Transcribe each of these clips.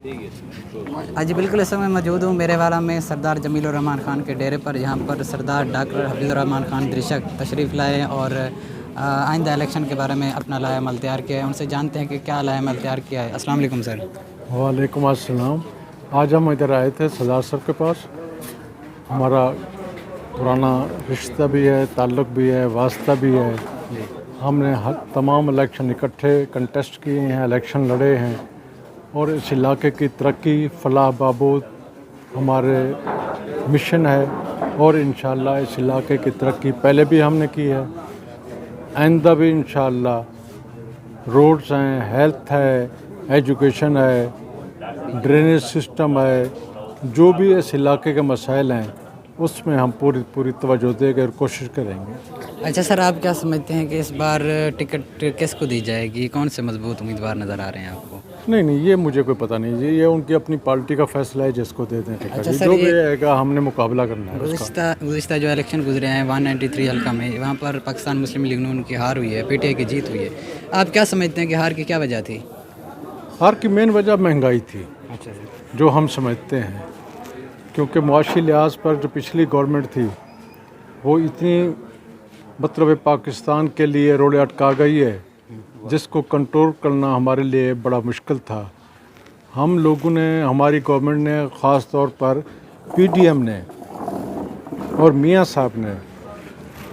जी बिल्कुल, इस समय मौजूद हूँ मेरे वाला में सरदार जमीलुर रहमान ख़ान के डेरे पर, यहाँ पर सरदार डॉक्टर हफीज़ुर रहमान ख़ान दृशक तशरीफ़ लाए और आइंदा इलेक्शन के बारे में अपना लाएमल तैयार किया है। उनसे जानते हैं कि क्या लाएमल तैयार किया है। अस्सलाम वालेकुम सर। वालेकुम अस्सलाम। आज हम इधर आए थे सरदार साहब के पास। हमारा पुराना रिश्ता भी है, ताल्लुक़ भी है, वास्ता भी है। हमने तमाम इलेक्शन इकट्ठे कंटेस्ट किए हैं, इलेक्शन लड़े हैं और इस इलाके की तरक्की फलाह बहबूद हमारे मिशन है और इंशाअल्लाह इस इलाके की तरक्की पहले भी हमने की है, आइंदा भी इंशाअल्लाह। रोड्स हैं, हेल्थ है, एजुकेशन है, ड्रेनेज सिस्टम है, जो भी इस इलाके के मसाइल हैं उसमें हम पूरी तवज्जो देंगे और कोशिश करेंगे। अच्छा सर, आप क्या समझते हैं कि इस बार टिकट किसको दी जाएगी? कौन से मजबूत उम्मीदवार नज़र आ रहे हैं आपको? नहीं, ये मुझे कोई पता नहीं जी, ये उनकी अपनी पार्टी का फैसला है, जिसको दे दें टिकट। अच्छा सर, जो भी आएगा हमने मुकाबला करना है उसका। गुज़िश्ता जो इलेक्शन गुजरे हैं 193 हल्का में, वहाँ पर पाकिस्तान मुस्लिम लीग नून की हार हुई है, पीटीआई की जीत हुई है। आप क्या समझते हैं कि हार की क्या वजह थी? हार की मेन वजह महंगाई थी। अच्छा सर। जो हम समझते हैं, क्योंकि मुआशी लिहाज पर जो पिछली गवर्नमेंट थी वो इतनी मतलब पाकिस्तान के लिए रोड़े अटका गई है, जिसको कंट्रोल करना हमारे लिए बड़ा मुश्किल था। हम लोगों ने, हमारी गवर्नमेंट ने, ख़ास तौर पर पीडीएम ने और मियां साहब ने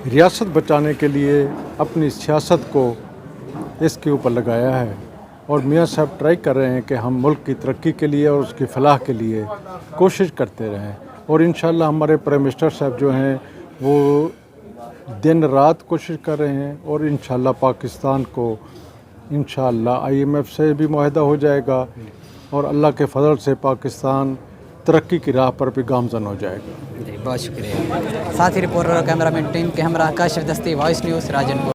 रियासत बचाने के लिए अपनी सियासत को इसके ऊपर लगाया है और मियां साहब ट्राई कर रहे हैं कि हम मुल्क की तरक्की के लिए और उसकी फलाह के लिए कोशिश करते रहें। और इंशाअल्लाह हमारे प्राइम मिनिस्टर साहब जो हैं वो दिन रात कोशिश कर रहे हैं और इंशाअल्लाह पाकिस्तान को इंशाअल्लाह IMF से भी मुआहदा हो जाएगा और अल्लाह के फजल से पाकिस्तान तरक्की की राह पर भी गामजन हो जाएगा। जी बहुत शुक्रिया। साथ ही रिपोर्टर और कैमरामैन टीम के हमरा काशिफ दस्ती, वॉइस न्यूज़, राजनपुर।